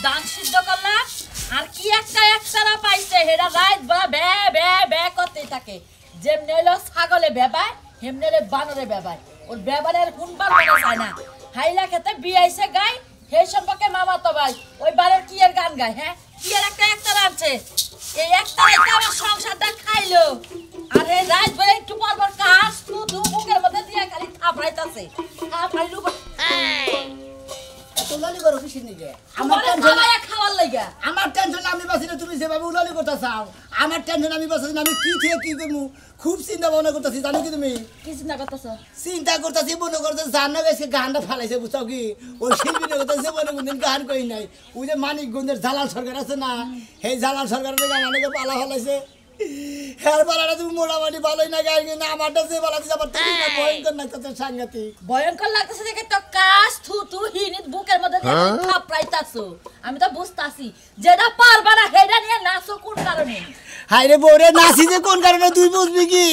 দান সিদ্ধ করলাম আর কি একটারা পাইছে হেরা রাত বড় বে বে বে করতে থাকে যেমনে হলো ছাগলে বেবায় হেমনে হলো বানরে বেবায় ওর বেবারের কোনবার মনে চায় না হাইলা খেতে বিয়াইছে গাই সেই সম্পর্কে মামা তো ভাই ওই বারের কি এর গান গায় হ্যাঁ কি এর একটারা আছে এই একটারা আমার সংসারটা খাইলো আর এই রাত বলে একটু পর কাজ শুধু মুখের মধ্যে দিয়ে খালি থাপড়াইতাছে থাপড়াইলু উলালি করো কিসের নিগে আমার টেনশন আমি বাসি না তুমি যেভাবে উলালি করতে চাও আমার টেনশন আমি বাসি না আমি কি থেকে কি করবো খুব চিন্তা ভাবনা করতেছি জানো কি তুমি কি চিন্তা করতেছো চিন্তা করতেছি মনে করতে জানো গেছে গানটা ফালাইছে বুঝছো কি ওই শিল্পী করতেছে মনে কোনদিন গান করি নাই ওই যে মানিকগঞ্জের জালাল সরকার আছে না সেই জালাল সরকারের গান অনেকে পালা ফালাইছে হ্যাঁ পালাটা তুমি মোটামুটি ভালোই না গাই কিন্তু আমারটা যে পালা দিচ্ছে আমার ভয়ঙ্কর লাগতেছে সাংঘাতিক ভয়ঙ্কর লাগতেছে দেখে তো কাজ থু হিনিত বুকের মধ্যে থাপড়াইতাছো আমি তো বুঝতাছি যেটা পারবা না হেডা নিয়ে নাচো কোন কারণে হাই রে বউরে নাচি যে কোন কারণে তুই বুঝবি কি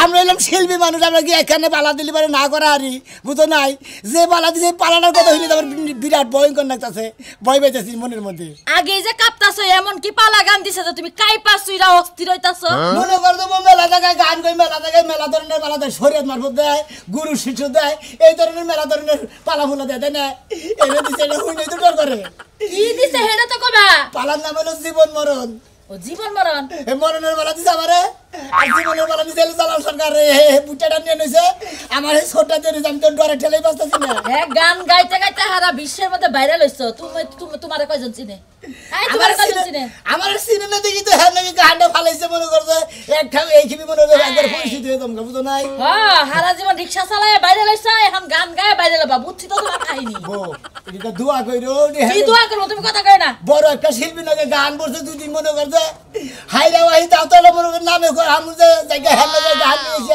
আমরা এলাম শিল্পী মানুষ আমরা কি এখানে পালা দিলি পারে না করা আরি বুঝো নাই যে পালা দিছে পালানোর কথা হইলে আমার বিরাট ভয়ঙ্কর লাগতেছে ভয় পাইতেছি মনের মধ্যে আগে যে কাঁপতাছো এমন কি পালা গান দিছে যে তুমি কাইপাছুইরা অস্থির হইতাছো মনে কর দেবো মেলা জায়গায় গান কই মেলা জায়গায় মেলা ধরনের পালা দেয় শরীয়ত মারফত দেয় গুরু শিষ্য দেয় এই ধরনের মেলা ধরনের পালা ফুলা দেয় তাই না এনে দিছে এটা হুই নাই তো ডর করে কি দিছে হেডা তো কবা পালার নাম হলো জীবন মরণ ও জীবন মরণ এ মরণের বেলা দিছে আমারে আর জীবনের বেলা দিছে জালাল সরকার বুটাটা নিয়ে নিছে আমার এই ছোটটা দিয়ে আমি তো ডরে ঠেলেই বাঁচতেছি না হ্যাঁ গান গাইতে গাইতে সারা বিশ্বের মধ্যে ভাইরাল হইছো তুমি তোমারে কয়জন চিনে আমার সিনেমা দেখি তো হ্যাঁ নাকি গানটা ফালাইছে মনে করছে একটা এই খিবি মনে করছে একবার পরিস্থিতি হয়ে তোমাকে বুঝো নাই হ্যাঁ সারা জীবন রিক্সা চালায় ভাইরাল হইছো এখন গান গায় ভাইরাল হবা বুঝছি তো তোমার কাহিনী এটা দোয়া কইরো কি দোয়া করবো তুমি কথা কই না বড় একটা শিল্পী নাকি গান বলছে দুই দিন মনে করছে হাইরা ওয়াহি তাওতালা মনে করে নামে আমি যে জায়গা হ্যাঁ লাগে গান নিয়েছি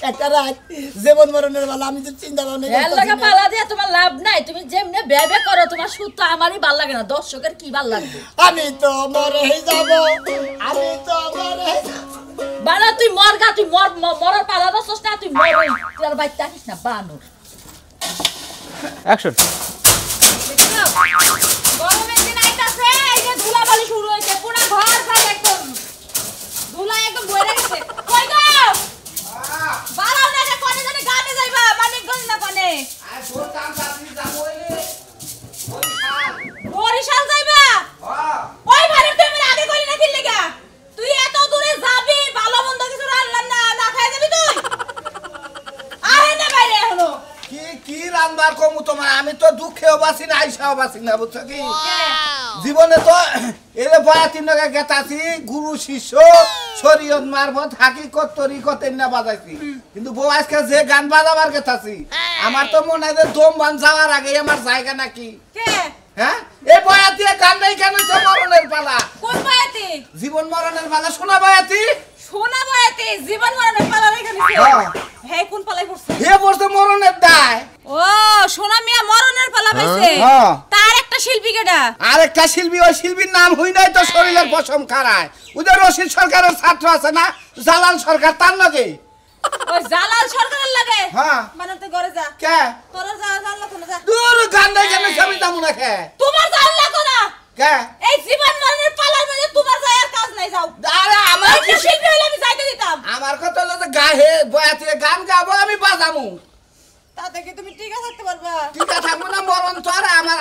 একটা রাত জীবন মরণের বেলা আমি তো চিন্তা ভাবনা এর লাগা পালা দিয়া তোমার লাভ নাই তুমি যেমনে বেবে করো তোমার সুর তো আমারই ভাল লাগে না দর্শকের কি ভাল লাগবে আমি তো মরে যাব আমি তো মরে বানা তুই মরগা তুই মরার পালা দছস না তুই মরই তোর বাইতে আসিস না বানর অ্যাকশন গরমের দিন আইতাছে এই যে ধুলাবালি শুরু হইছে পুরো ঘর ফাই একদম ধুলা একদম বইরে গেছে কই গো বাড়াও না কোনে জানি গানে যাইবা মানিকগঞ্জ না কোনে আর তোর কাম চাকরি যাবো এলে বরিশাল যাইবা হ্যাঁ ওই বারে তুমি আগে কইলি না কি লাগা তুই এত দূরে যাবি ভালো মন্দ কিছু রান্না না খাই যাবি তুই আহে না বাইরে হলো কি রান্নার কমু তোমার আমি তো দুঃখেও বাসি না আইসাও বাসি না বুঝছো কি জীবনে তো এলে বয়াতির নগে গেতাছি গুরু শিষ্য শরীয়ত মারফত হাকিকত তরিকত না বাজাইছি কিন্তু বউ আজকে যে গান বাজাবার গেতাছি আমার তো মনে হয় যে দম বান যাওয়ার আগে আমার জায়গা নাকি কে হ্যাঁ এই বয়াতি গান নাই কেন তো মরণের পালা কোন বয়াতি জীবন মরণের পালা শোনা বয়াতি সোনা বয়াতি জীবন মরণের পালা রেখে দিছে হে কোন পালাই পড়ছে হে পড়ছে মরণের দায় ও সোনা মিয়া মরণের পালা পাইছে তার একটা শিল্পী কেডা আরেকটা শিল্পী ওই শিল্পীর নাম হই নাই তো শরীরের পশম খারায় ওদের রশিদ সরকারের ছাত্র আছে না জালাল সরকার তার লগে ওই জালাল সরকারের লাগে হ্যাঁ মানে তুই ঘরে যা কে তোর জালাল লাগো না যা দূর গান নাই কেন সবই দামু না কে তোমার জালাল লাগো না কে এই জীবন মরণের পালার মধ্যে তোমার যায় আর কাজ নাই যাও আরে আমার কি শিল্পী হইলে আমি যাইতে দিতাম আমার কথা হলো যে গায়ে বয়াতে গান গাবো আমি বাজামু তাতে কি তুমি টিকা থাকতে পারবা ঠিক আছে থাকবো না মরণ তো আর আমার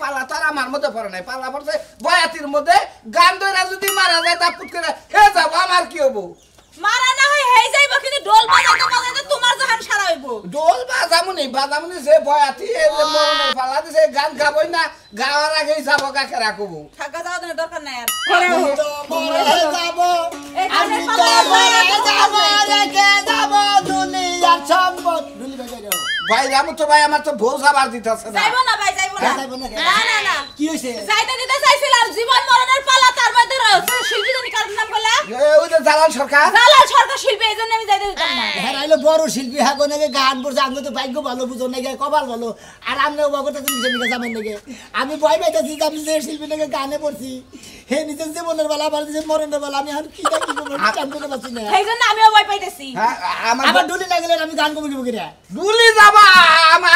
পালা তো আর আমার মধ্যে পড়ে নাই পালা পড়ছে বয়াতির মধ্যে গান ধরে যদি মারা যায় তা পুত করে হে যাবো আমার কি হবো মারা না হয় হেই যাইবো কিন্তু ঢোল বাজাতে তোমার জাহান সারা হইবো ঢোল বাজামুনি যে বয়াতি এ যে মরণের পালা দিছে গান গাবই না গাওয়ার আগেই যাবো কাকে রাখবো থাকা যাওয়ার দরকার নাই আর আমি তো মরে যাব আমি তো মরে যাব রেখে যাব দুনিয়ার সম্পদ দুলি বাজাইও ভাই রামু তো ভাই আমার তো ভোজ আবার দিতেছে না যাইবো না ভাই যাইবো না না কি হইছে যাইতে দিতে চাইছিলাম জীবন মরণের পালা তার মধ্যে রয়েছে শিল্পী জানি কার নাম বলে ওই যে জালাল সরকার জালাল সরকার শিল্পী এইজন্য আমি যাইতে দিতাম না হ্যাঁ আইলো বড় শিল্পী হ্যাঁ নাকি গান পড়ছে আমি তো ভাগ্য ভালো বুঝো নাকি কপাল ভালো আর আমি অবাকতা তুমি নাকি জামেন নাকি আমি ভয় পাইতেছি যে আমি যে শিল্পী নাকি গানে পড়ছি হে নিজের জীবনের বেলা আবার নিজের মরণের বেলা আমি আর কি করবো কাম করতে পারছি না এইজন্য আমিও ভয় পাইতেছি হ্যাঁ আমার ডুলি না গেলে আমি গান কমে কি করে ডুলি যাবা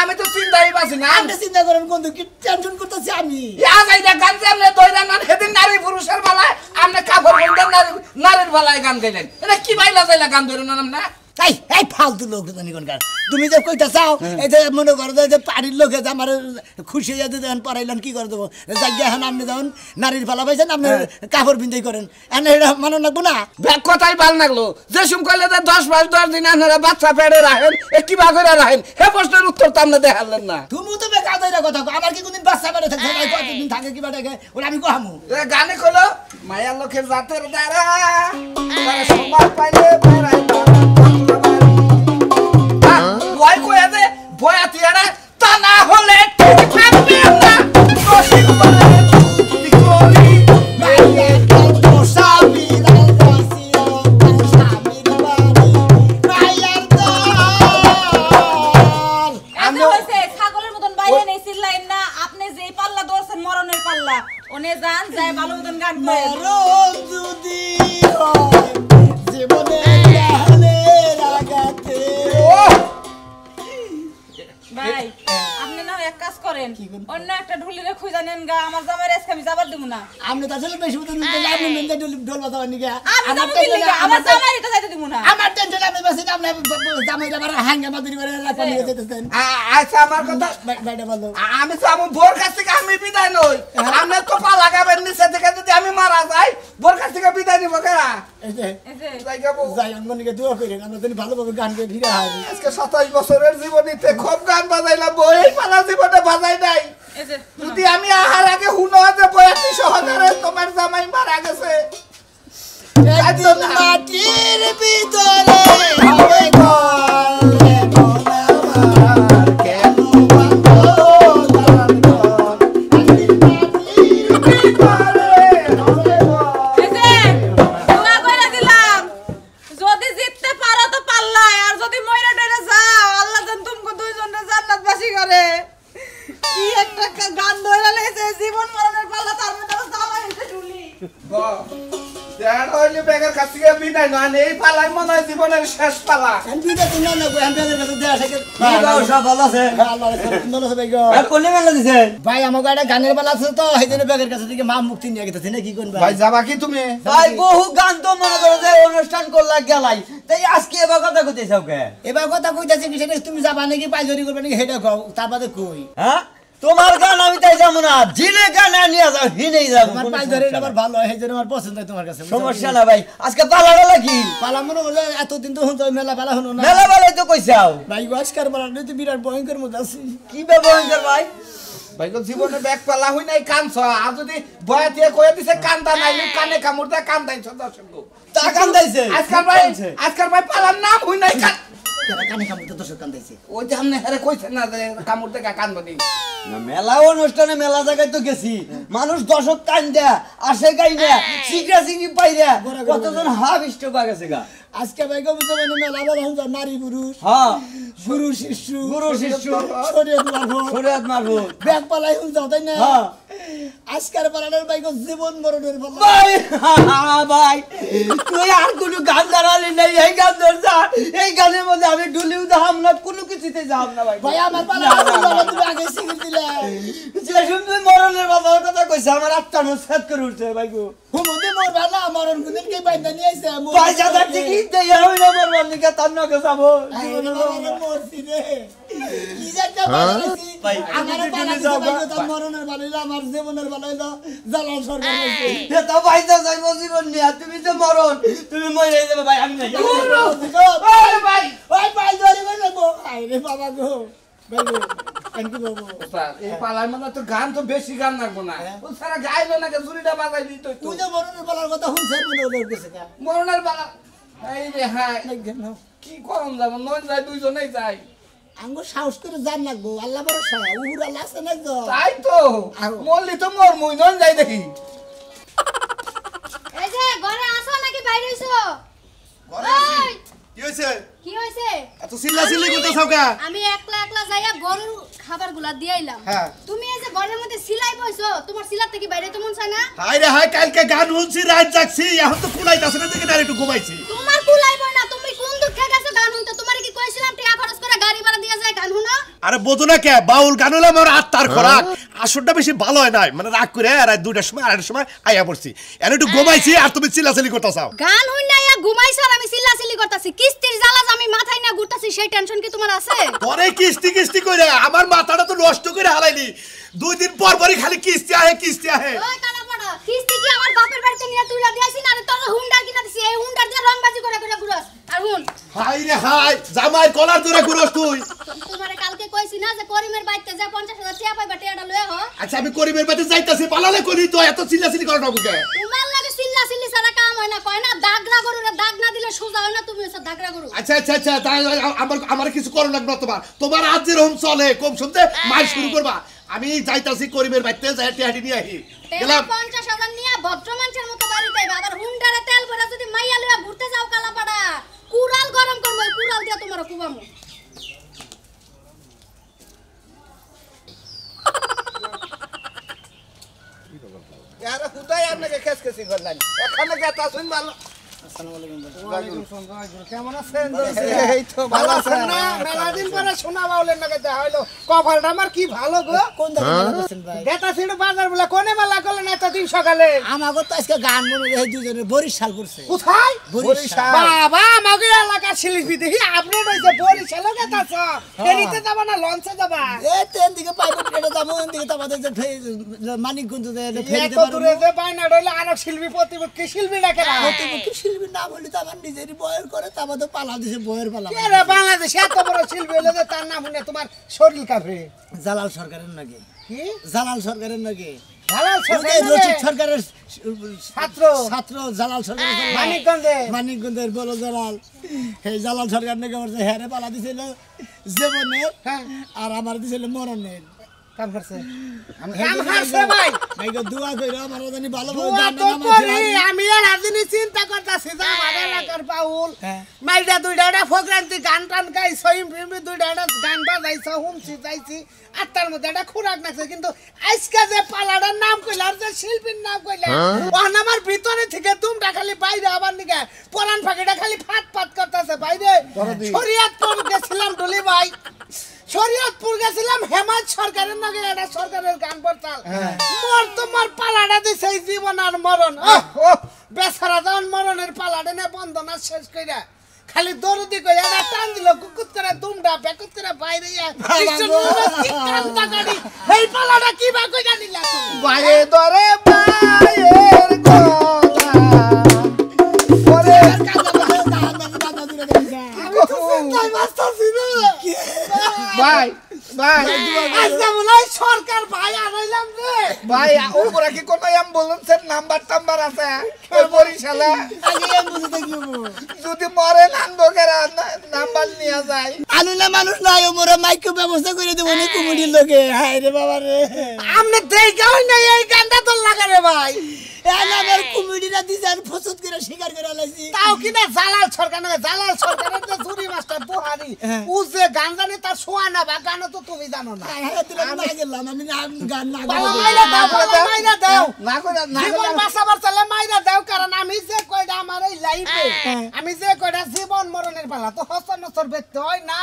আমি তো চিন্তাই পাচ্ছি না আমি চিন্তা করেন কোন কি টেনশন করতেছি আমি গান যে আপনি দইরা না সেদিন নারী পুরুষের বেলায় আপনি কাপড় বন্ধন নারীর বেলায় গান গাইলেন এটা কি বাইলা যাইলা গান ধরে না না এই এই ফালতু লোক জানি কোনকার তুমি যে কইতা চাও এই যে মনে করো যে পাড়ির লোকে যে আমার খুশি হয়ে দেন পড়াইলেন কি করে দেবো যাই এখন আপনি যখন নারীর পালা পাইছেন আপনি কাপড় বিন্দাই করেন এনে এটা মানো লাগবো না ব্যাগ কথাই ভাল লাগলো যে সুম কইলে যে 10 মাস 10 দিন আপনারা বাচ্চা পেড়ে রাখেন এ কি বা করে রাখেন হে প্রশ্নের উত্তর তো আপনি দেখালেন না তুমি তো বেকাদাইরা কথা কও আমার কি কোনদিন বাচ্চা বেড়ে থাকে ভাই কতদিন থাকে কি বাটাকে ওরা আমি কহামু গানে কইলো মায়া লোকের জাতের দ্বারা তারা সময় পাইলে বেড়াই ভয় কয়ে দে ভয়া তিয়ারা তা না হলে ঠিক থাকবে না নসিব বলে কি করি মাইয়া তো সাবি রাল কইছিল তো সাবির বাড়ি মাইয়ার তো এত হইছে ছাগলের মতন বাইরে নেই চিল্লাইন না আপনি যেই পাল্লা ধরছেন মরণের পাল্লা ওনে যান যায় ভালো মতন গান করেন মরণ যদি হয় জীবনে গেলে রাগাতে ভাই আপনি না এক কাজ করেন অন্য একটা ঢুলিরে খুঁজা নেন গা আমার জামাইরে আজকে আমি যাবার দেব না আমি তো আসলে বেশি মতো আমি নিতে ঢোল বাজাবার নিকে আমি যাবো কি লাগা আমার জামাইরে তো যাইতে দেব না আমার টেনশন আমি বেশি না আপনি জামাই আমার হাঙ্গা মাদুরি করে রাখা নিয়ে যেতেছেন আচ্ছা আমার কথা বাইরে বলো আমি তো আমার বোর কাছ থেকে আমি বিদায় নই আপনি তো পা লাগাবেন নিচে থেকে যদি আমি মারা যাই বোর কাছ থেকে বিদায় নিব কেনা এই যে এসে যাই যাবো যাই অঙ্গনিকে দোয়া করেন আমরা যদি ভালোভাবে গান করে ফিরে আসি আজকে 27 বছরের জীবনীতে খুব গান বাজাইলাম বই পালা জীবনে বাজাই নাই এসে যদি আমি আহার আগে হুনো যে বয়াতি সহকারে তোমার জামাই মারা গেছে একদিন মাটির ভিতরে হবে ঘর মন আমার কেন বাঁধো গান ঘর একদিন মাটির ভিতরে হবে ঘর এসে দোয়া কইরা দিলাম যদি জিততে পারো তো পাল্লাই আর যদি মইরা ডরে যাও আল্লাহ জান তুমকো দুইজনের জান্নাতবাসী করে কি একটা গান ধরে লেছে জীবন মরণের পাল্লা তার মধ্যে জামাই এসে ঢুলি দেন হইলে বেগের কাছ থেকে বিদায় নয় এই পালাই মনে হয় জীবনের শেষ পালা আমি বিদে তিন না গো আমি বেগের কাছে দেয়া থাকে কি বাবু সব ভালো আছে আল্লাহ সুন্দর আছে বেগো আর কোনে মেলা দিছে ভাই আমার গাড়ি গানের বেলা আছে তো এই জন্য বেগের কাছে থেকে মা মুক্তি নিয়ে গেছে না কি করবে ভাই যাবা কি তুমি ভাই বহু গান তো মনে করো যে অনুষ্ঠান করলা গেলাই তাই আজকে এবার কথা কইতেছ ওকে এবার কথা কইতাছি কি সেটা তুমি যাবা নাকি পাইজরি করবে নাকি হেডা কও তার বাদে কই হ্যাঁ তোমার গান আমি তাই যাবো না জিনে গান নিয়ে যাও হিনেই যাবো তোমার পাইজরি আবার ভালো হয় সেজন্য আমার পছন্দ হয় তোমার কাছে সমস্যা না ভাই আজকে পালা গেল কি পালা মনে হলো এতদিন তো হতো মেলা পালা হলো না মেলা বেলায় তো কইছাও ভাই আজকার পালা তো বিরাট ভয়ঙ্কর মধ্যে আছি কি ব্যবহার ভাই ভাই গো জীবনে ব্যাগ পালা হই নাই কানছ আর যদি বয়াতে কয়ে দিছে কান্দা নাই কানে কামড় দে কান্দাইছ দর্শক গো তা কান দাইছে আজকাল ভাই পালার নাম হই নাই কেরা কানে কামড়তে দর্শক কান্দাইছে ওই যে আমনে হেরে কইছে না যে কামড় দে কানবনি না মেলা অনুষ্ঠানে মেলা জায়গায় তো গেছি মানুষ দর্শক কান দেয়া আসে গাই দেয়া সিগরা সিগরি পাই দেয়া কতজন হাফ স্টপ হয়ে গেছে গা আজকে ভাই গো বুঝতে মানে মেলা বলা হন নারী পুরুষ হ্যাঁ গুরু শিষ্য শিষ্য শরীয়ত মারবো শরীয়ত মারবো ব্যাগ পালাই হন যাও তাই না হ্যাঁ আজকার পালানোর ভাই গো জীবন মরণের পালা ভাই ভাই তুই আর কোনো গান দাঁড়ালি নাই এই গান ধরছা এই গানের মধ্যে আমি ডুলিও যাহাম না কোনো কিছুতে যাহাম না ভাই ভাই আমার পালা তুমি আগে সিগিল দিলে যে শুনতে মরণের কথা কইছে আমার আত্মা নস্বাত করে উঠছে ভাই গো হুমুদে মোর ভালা মরণ গুদিন কে বাইন্দা নিয়ে আইছে পয়সা থাকতে কি দেই আমি না মরবার নিকে তার নকে যাবো মরছি রে কি যাটা বানাইছি আমার পালা দিতে মরণের বানাইলো আমার জীবনের বানাইলো জালাল সরকার হইছে এ তো পয়সা যাইবো জীবন নিয়া তুমি তো মরণ তুমি মরে যাবে ভাই আমি নাই ওই ভাই ওই ভাই ধরে বলবো আই রে বাবা গো বাবু আনকি বাবু এই পালার মানে তো গান তো বেশি গান লাগবো না ও সারা গাইলো না জুরিটা বাজাই দিত তুই যে মরণের পালার কথা শুনছ মনে হলো গেছে কা মরণের পালা এই রে হ্যাঁ না কি করম যাব নয় যায় দুইজনেই যাই আঙ্গো সাহস করে জান লাগবো আল্লাহ ভরসা উহুর আল্লাহ আছে না গো তাই তো মরলি তো মর মুই নয় যাই দেখি এই যে ঘরে আসো নাকি বাইরে হইছো? ঘরে আছি। ওই, কি হইছে? কি হইছে? এত চিল্লাচিল্লি করতেছাও কা? আমি একলা একলা যাইয়া গরুর খাবারগুলা দিয়ে আইলাম। হ্যাঁ। তুমি এই যে ঘরের মধ্যে সিলাই বইছো, তোমার সিলার থেকে বাইরে তো মন চায় না? হায় রে হায়, কালকে গান শুনছি, রাত জাগছি, এখন তো কুলাইতাছে না, দেখে না একটু ঘুমাইছি। তোমার কুলাইব না, তুমি কোন দুঃখে গেছো গান শুনতে? তোমারে কি কইছিলাম টাকা খরচ করে গাড়ি ভাড়া দিয়া যায় গান শুনো? আরে বোঝো না কে, বাউল গান হলে আমার আত্মার খোরাক। আসরটা বেশি ভালো হয় নাই, মানে রাগ করে রাত 2টার সময় 2:30টার সময় আইয়া পড়ছি, এখন একটু ঘুমাইছি আর তুমি চিল্লাচিল্লি করতেছাও। গান হই না ইয়া ঘুমাইছো আর আমি চিল্লাচিল্লি করতাছি। কিস্তির জ্বালা আমি মাথায় না ঘুরতাছি, সেই টেনশন কি তোমার আছে? পরে কিস্তি কিস্তি কইরা আমার মাথাটা তো নষ্ট করে হালাইনি। 2 দিন পর পরই খালি কিস্তি আহে কিস্তি আহে। ওই কানাপাড়া, কিস্তি কি আমার বাপের বাড়িতে নিয়ে তুইলা দিয়েছি না? আরে তোর হুন্ডা কিনা দিছি, এই হুন্ডার দিয়ে রংবাজি করে করে ঘুরস। আর হুন, হায় রে হায়, জামাই কলার ধরে ঘুরস তুই। তোমারে কালকে কইছি না যে করিমের বাড়িতে যা 50,000 টাকা পাইবা, টাকাটা লয়ে হ। আচ্ছা আমি করিমের বাড়িতে যাইতাছি, পালালে করি তো, এত চিল্লাচিল্লি করো না বুকে। তোমার লাগে চিল্লাচিল্লি ছাড়া কাম হয় না। কয় না দাগরা গরুরে দাগ না দিলে সোজা হয় না, তুমি হচ্ছে দাগরা গরু। আচ্ছা আচ্ছা আচ্ছা, তাই আমার কিছু করো লাগবে না। তোমার আজ যেরকম চলে কম শুনতে মাই শুরু করবা। আমি যাইতাছি করিমের বাড়িতে, যাই টিহাটি নিয়ে আহি গেলাম। 50,000 নিয়ে ভদ্র মানুষের মতো বাড়িতে আইবা, আবার হুন্ডারে তেল ভরে যদি মাইয়া লইয়া ঘুরতে যাও কালাপাড়া, কুড়াল গরম করবো, কুড়াল দিয়া তোমার কুবামু। यार खुदाई আপনাকে খেসখেসি করলেন এখানে গেতা শুন ভালো। কেমন আছেন? এই তো ভালো আছেন না? মেলা দিন পরে শোনা বাউলের নাকি দেখা হইলো। কপালটা আমার কি ভালো গো। কোন দাঁড়া আছেন ভাই? গেতা ছিল বাজার বলে কোনে মেলা করলেন এতদিন সকালে? আমাকে তো আজকে গান মনে হয় দুজনে বরিশাল করছে। কোথায়? বরিশাল। বাবা আমাকে এলাকার শিল্পী দেখি আপনি রইছে বরিশালে গেতাছ। ফেরিতে যাবা না লঞ্চে যাবা? এই ট্রেন দিকে পাইবো, ট্রেনে যাবো, ওই দিকে তো আমাদের যে মানিকগঞ্জ ফেরিতে এত দূরে যে বাইনা রইলে আরো শিল্পী প্রতিপক্ষী শিল্পী ডাকে না। প্রতিপক্ষী শিল্পীর নাম হলে তো আমার নিজেরই বয়ের করে, তা আমাদের পালা দিছে বয়ের পালা। কে রে বাংলাদেশে এত বড় শিল্পী হলে যে তার নাম শুনে তোমার শরীর কাঁপে। জালাল সরকারের নাকি? কি? জালাল সরকারের নাকি? জালাল সরকার ওই যে রশিদ সরকারের ছাত্র ছাত্র জালাল সরকারের মানিকগঞ্জে। মানিকগঞ্জের বড় জালাল, এই জালাল সরকার নাকি আমার যে হেরে পালা দিছিল জীবনের, আর আমার দিছিল মরণের। কাম করছে কাম করছে ভাই। ভাইকে দোয়া কইরা আমার জানি ভালো দোয়া তো করি, আমি আর আজনি চিন্তা করতাছি যে আমার এলাকার বাউল মাইডা দুইটা ফোগ্রান্তি গান টান গাই সইম ফিল্মি দুইটা গান বাজাইছে হুমছি যাইছি আর তার মধ্যে একটা খুরাক নাচছে, কিন্তু আজকে যে পালাটার নাম কইলা আর যে শিল্পীর নাম কইলা ওখানে আমার ভিতরে থেকে দুমটা খালি বাইরে আবার নিকে পরান ফাঁকিটা খালি ফাট ফাট করতেছে বাইরে। শরীয়তপুর গেছিলাম ডলি ভাই, শরীয়তপুর গেছিলাম হেমন্ত সরকারের নাকি একটা সরকারের গান পড়তাল। মোর তোমার পালাটা দিছে জীবন আর মরণ। বেচারা যখন মরণের পালাটা নে বন্ধনা শেষ কইরা খালি দরদি কইরা একটা টান দিল, কুকুত করে দুমটা বেকুত করে বাইরে এই পালাটা কি বা কইরা নিলা বাইরে ধরে বাইরের কথা ওরে ভাই ভাই আজকে মনে হয় সরকার ভাই আনাইলাম রে ভাই। ওপরে কি কোন অ্যাম্বুলেন্সের নাম্বার টাম্বার আছে ওই বরিশালে? যদি মরে নান্দকেরা নাম্বার নিয়ে যায়। আনুলা মানুষ নাই, মোরা মাইক ব্যবস্থা করে দেবো নি কুমুডির লোকে। হায় রে বাবা রে, আমনে দেখাও না এই গানটা তো লাগা রে ভাই। আমার কুমুডিরা দিজার ফসত করে শিকার করে লাইছি। তাও কিনা জালাল সরকার না, জালাল সরকারের যে চুরি মাস্টার বুহারি ও যে গান জানে তার শোয়া না বা গানও তো তুমি জানো না। আমি গেলাম, আমি গান না মাইরা দাও, মাইরা দাও না করে না জীবন বাঁচাবার চলে মাইরা দাও। কারণ আমি যে কয়টা আমার এই লাইফে আমি যে কয়টা জীবন মরণের পালা তো হসন নসর বেতে হয় না।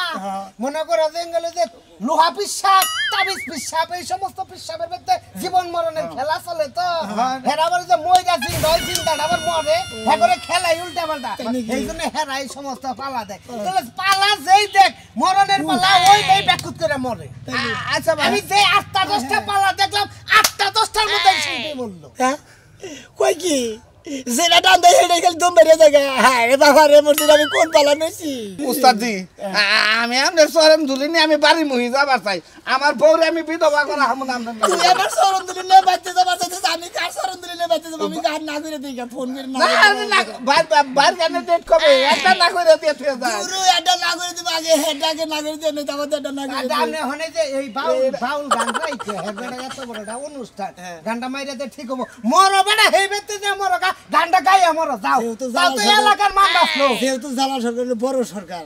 মনে করো জঙ্গলে যে লোহা পিসাব তাবিজ পিসাব এই সমস্ত পিসাবের বেতে জীবন মরণের খেলা চলে তো হেরাবার যে মইরা জিন্দা হয় জিন্দা আবার মরে হেরে খেলাই উল্টা পাল্টা, এই জন্য হেরা এই সমস্ত পালা দেয়। তাহলে পালা যেই দেখ মরণের পালা ওই নেই ব্যাকুত করে মরে। আচ্ছা আমি যে 8টা 10টা পালা দেখলাম 8টা 10টার মধ্যে শিল্পী বললো কই কি যেটা টান দেয় সেটাই খালি দম বেরিয়ে যায়। হ্যাঁ রে বাবা রে, মসজিদ আমি কোন পালা নিয়েছি? উস্তাদজি আমি আপনার চরণ ধুলিনি, আমি বাড়ি মুহি যাবার চাই। আমার বউরে আমি বিধবা করা হামুন আপনার তুই আমার চরণ দিলি নে বাচ্চা যাবার চাইছিস, আমি কার চরণ দিলি নে বাচ্চা আমি গান না করে দিই ফোন করে না বাইর গানে ডেট কবে একটা না করে দিয়ে তুই যা গুরু এটা না করে দিব আগে হেডাকে না করে দিও না তারপর এটা না করে দিও আপনি হনে যে এই বাউল গান গাইছে হেবেটা এত বড়টা অনুষ্ঠান গানটা মাইরাতে ঠিক হবো মরো বেটা হেই বেতে যে মরো গানটা গাইয়া মরো যাও তাও তো এলাকার মান বাসলো যেহেতু জালাল সরকার বড় সরকার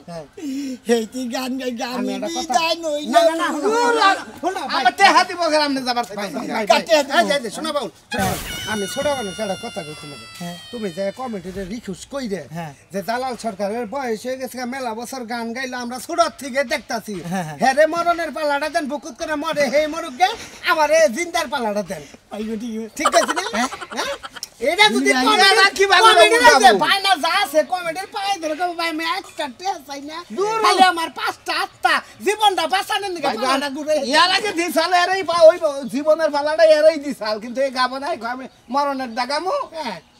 এই তুই গান গাই গান বিদায় নই না না না আমার তে হাতি বগের আমনে যাবার কাটে শোনা বাউল আমি ছোট মানুষ একটা কথা কইতে লাগে তুমি যে কমিটিতে রিকোয়েস্ট কই দে যে জালাল সরকারের বয়স হয়ে গেছে মেলা বছর গান গাইলে আমরা ছোট থেকে দেখতাছি হেরে মরণের পালাটা দেন বুকুত করে মরে হে মরুক গে আমারে জিন্দার পালাটা দেন ঠিক আছে না এটা যদি কি ভালো পায় না যা আছে কমিটির পায় ধরে কবে ভাই আমি একটা টেস চাই না খালি আমার 5টা 8টা জীবনটা বাঁচানোর নিকে পালাটা ঘুরে ইয়ার আগে দিছাল এরাই ওই জীবনের পালাটা এরাই দিছাল কিন্তু এই গাবো নাই আমি মরণের দাগামু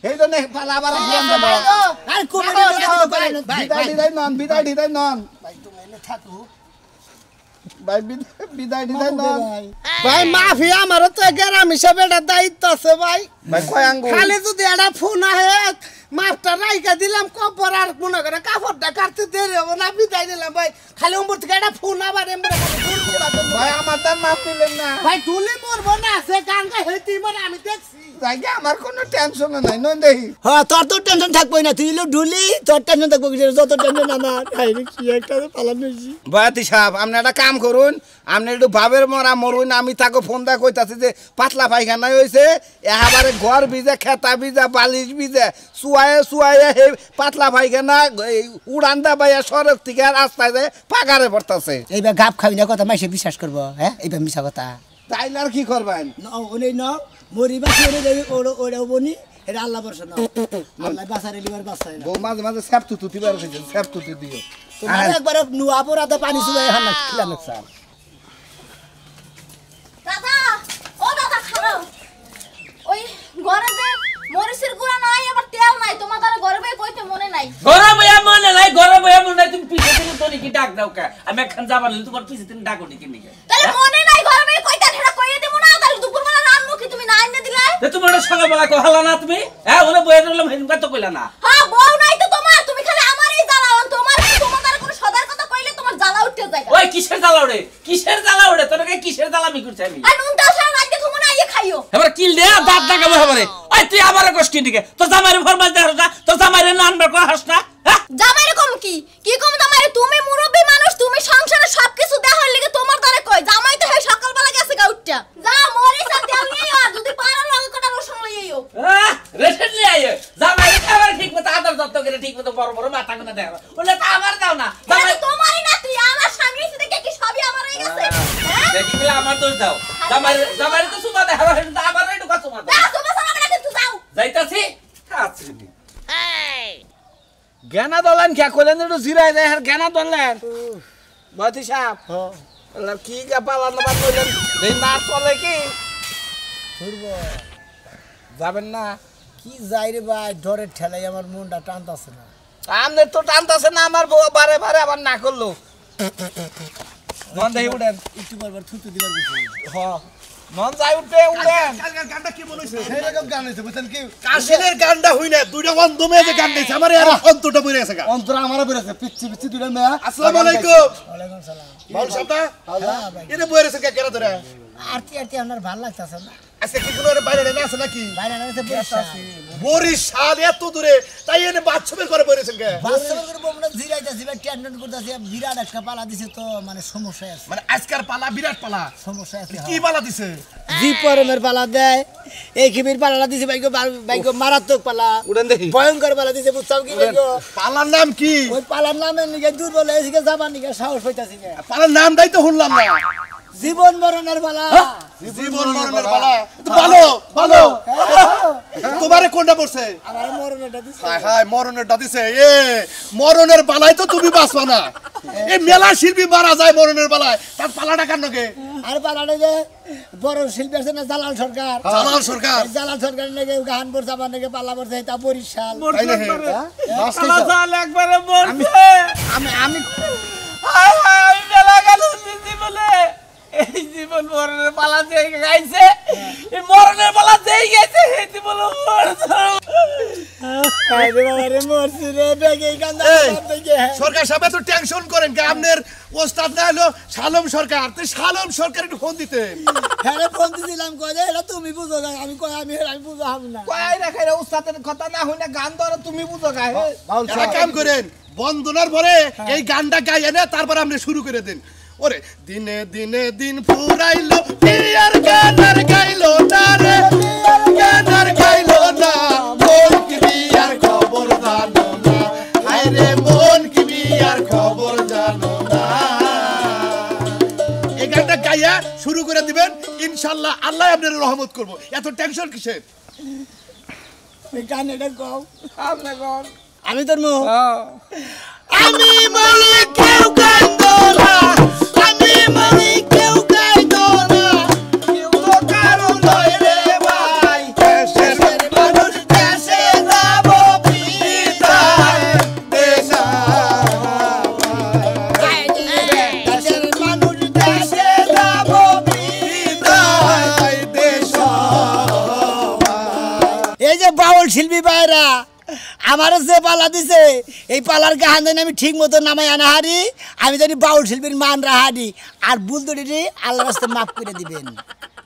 এই জন্য পালা আবার জীবন দেব আর কোন বিদায় দিদাই নন ভাই তুমি এনে থাকো ভাই বিদায় দিদাই নন ভাই মাফি আমার তো গ্রাম হিসাবে একটা দায়িত্ব আছে ভাই ভাই কয় আঙ্গুল খালি যদি একটা ফোন আহে মাপটা রাইকা দিলাম কপর আর মনে করে কাপড়টা কাটতে দেরি হবো না বিদায় দিলাম ভাই খালি উম্বর থেকে একটা ফোন আবার এমন ভাই আমার তার মাপ দিলেন না ভাই তুলে মরবো না সে গান গাই হইতে মানে আমি দেখছি জায়গা আমার কোনো টেনশন নাই নন দেখি হ্যাঁ তোর তো টেনশন থাকবোই না তুই হলো ঢুলি তোর টেনশন থাকবো যত টেনশন আমার কি একটা পালানো বয়াতি সাহেব আপনি একটা কাম করুন আপনি একটু ভাবের মরা মরুন আমি তাকে ফোন দা কইতাছি যে পাতলা পায়খানা হয়েছে এবারে ঘর ভিজে খেতা ভিজে বালিশ ভিজে শুয়ায়ে হে পাতলা পায়খানা উড়ান দা বাইয়া সড়ক থেকে রাস্তায় যায় পাগারে পড়তাছে এইবার গাপ খাবি না কথা মাইসে বিশ্বাস করবো হ্যাঁ এইবার মিশা কথা তাইলে আর কি করবেন ওনে ন মরিবা ছেড়ে দেবে ওরা বনি এটা আল্লাহ বর্ষা না আল্লাহ বাসারে লিবার বাসায় না বউ মাঝে মাঝে স্যাপ তুতু দিবার হয়েছে স্যাপ তুতু দিও তোমার একবার নুয়া পরাতে পানি চুবাই হান না খিলা নকসান দাদা ও দাদা খারাপ ওই ঘরে যে মরিচের গুঁড়া নাই আবার তেল নাই তোমাদের ঘরে বই কইতে মনে নাই গরম হইয়া মনে নাই গরম হইয়া মনে নাই তুমি পিছে তুমি তো নাকি ডাক দাও কা আমি এখন যাবার না তোমার পিছে তুমি ডাকো নাকি নিকে তাহলে মনে নাই ঘরে বই কইতে হেডা কইয়ে দেব না তাহলে দুপুরবেলা রান্না কি তুমি না এনে দিলে তে তুমি ওটা সকালবেলা কহালা না তুমি হ্যাঁ ওরে বইয়ে দিলাম হেনকা তো কইলা না হ্যাঁ বউ নাই তো তোমার তুমি খালি আমারই জ্বালাও তোমাদের কোনো সদার কথা কইলে তোমার জ্বালা উঠতে যায় ওই কিসের জ্বালা ওড়ে তোর কে কিসের জ্বালামি করছ আমি আর নুন দাও সারা রাতে তুমি না ইয়ে খাইও এবার কিল দে দাঁত দাগাবো এবারে ওই তুই আবার কষ্ট দিকে তোর জামাইরে ফরমাল দে হাস না তোর জামাইরে নানবার কর হাস না হ্যাঁ জামাইরে কম কি কম জামাইরে তুমি মুরব্বি মানুষ তুমি সংসারে সবকিছু দেখার লাগি তোমার দ্বারে কই জামাই তো হে সকালবেলা গেছে গা উঠটা যা মরিস আর তেল নিয়ে আয় যদি পারার লগে কটা রসুন লইও রেশন নিয়ে আয় জামাইরে খাবার ঠিক মতো আদর যত্ন করে ঠিক মতো বড় বড় মাথা কোনা দেখাবা বলে তা আমার দাও না জামাই তোমারই না তুই আমার স্বামী দেখে কি সবই আমার হয়ে গেছে দেখি গেলে আমার দোষ দাও জামাইরে তো সুমা দেখাবা হেন তো আমার একটু কথা সুমা দাও দাও তোমার সামনে না কিন্তু যাও যাইতাছি কাছরি জ্ঞানা দলেন কে কইলেন একটু জিরাই দেয় আর জ্ঞানা দলেন বয়াতি সাহেব হ্যাঁ কি পালান না কইলেন এই না চলে কি যাবেন না কি যাই রে ভাই ডরের ঠেলাই আমার মনটা টানতাছে না আমাদের তো টানতাছে না আমার বউ বারে বারে আবার না করলো মন দেই উঠেন একটু পর থুতু দিবার কিছু হ্যাঁ মন যাই উঠে উঠেন কালকের গানটা কি মনে হইছে এইরকম গান হইছে বুঝছেন কি কাশের গানটা হই না দুইটা অন্ধ মেয়ে যে গান গাইছে আমার আর অন্তটা বইরে গেছে গা অন্তর আমারও বেরেছে পিচ্ছি পিচ্ছি দুইটা মেয়া আসসালামু আলাইকুম ওয়ালাইকুম সালাম বাউল সাহেবটা হ্যাঁ ভাই এটা বইরে গেছে কেন ধরে আরতি আপনার ভালো লাগতাছে না আজকে কি কোনো বাইরে না আছে নাকি বাইরে না আছে বরিশাল বরিশাল এত দূরে তাই এনে বাচ্চাদের করে বইরেছেন কে বাস্তবে করে বমনা জিরাইতাছি বা টেন্ডন করতাছি বিরাট একটা পালা দিছে তো মানে সমস্যা আছে মানে আজকার পালা বিরাট পালা সমস্যা আছে কি পালা দিছে জি পরমের পালা দেয় এই খিবির পালা দিছে বাইকো মারাত্মক পালা উড়েন দেখি ভয়ঙ্কর পালা দিছে বুঝছাও কি বাইকো পালার নাম কি ওই পালার নামের নিকে দুর্বল হয়েছে যাবার নিকে সাহস হইতাছি না পালার নামটাই তো শুনলাম না জীবন মরণের পালা জীবন মরণের পালা ভালো ভালো তোমারে কোনটা পড়ছে আমার মরণটা দিছে হায় হায় মরণেরটা দিছে এ মরণের পালায় তো তুমি বাঁচবা না এই মেলা শিল্পী মারা যায় মরণের পালায় তার পালাটা কার নাকি আর পালাটা যে বড় শিল্পী আছে না জালাল সরকার জালাল সরকার জালাল সরকার নাকি গান করছে আমার নাকি পালা করছে তা বরিশাল তাই না আলাদা একবারে মরছে আমি হায় হায় আমি মেলা গেল জীবনে এই জীবন মরণের পালা দিয়ে গাইছে এই মরণের পালা দিয়ে গেছে এই জীবন বলো মরছো আরে বাবা রে মরছি রে বেগে গান্দা এই, দেখে সরকার সাহেব এত টেনশন করেন কে আপনার ওস্তাদ না হলো শালম সরকার তো শালম সরকার একটু ফোন দিতেন হ্যাঁ ফোন দিছিলাম কই যে এটা তুমি বুঝো না আমি কই আমি বুঝো হাম না কয়াই রাখাই রে উস্তাদের কথা না হই না গান ধরে তুমি বুঝো গায়ে একটা কাম করেন বন্দনার পরে এই গানটা গাইয়ে না তারপর আপনি শুরু করে দেন ওরে দিনে দিনে দিন ফুরাইলো পিয়ার গানার গাইলো না রে গানার গাইলো না মন কি বিয়ার খবর জানো না হায় রে মন কি বিয়ার খবর জানো না এই গানটা গাইয়া শুরু করে দিবেন ইনশাআল্লাহ আল্লাহ আপনার রহমত করব এত টেনশন কিসের এই গান এটা গাও আপনি কোন আমি তোর মুখ আমি মরি কেউ গাইতো না আমি মরি কেউ গাইতো না কেউ তো কারো নয় রে ভাই দেশের মানুষ দেশে যাব বিদায় দেশা দেশের মানুষ দেশে যাব বিদায় দেশা এই যে বাউল শিল্পী ভাইরা আমার যে পালা দিছে এই পালার গান জানি আমি ঠিক মতো নামাই আনা হারি আমি জানি বাউল শিল্পীর মান রাহারি আর বুলদুরি আল্লাহ রাস্তায় মাফ করে দিবেন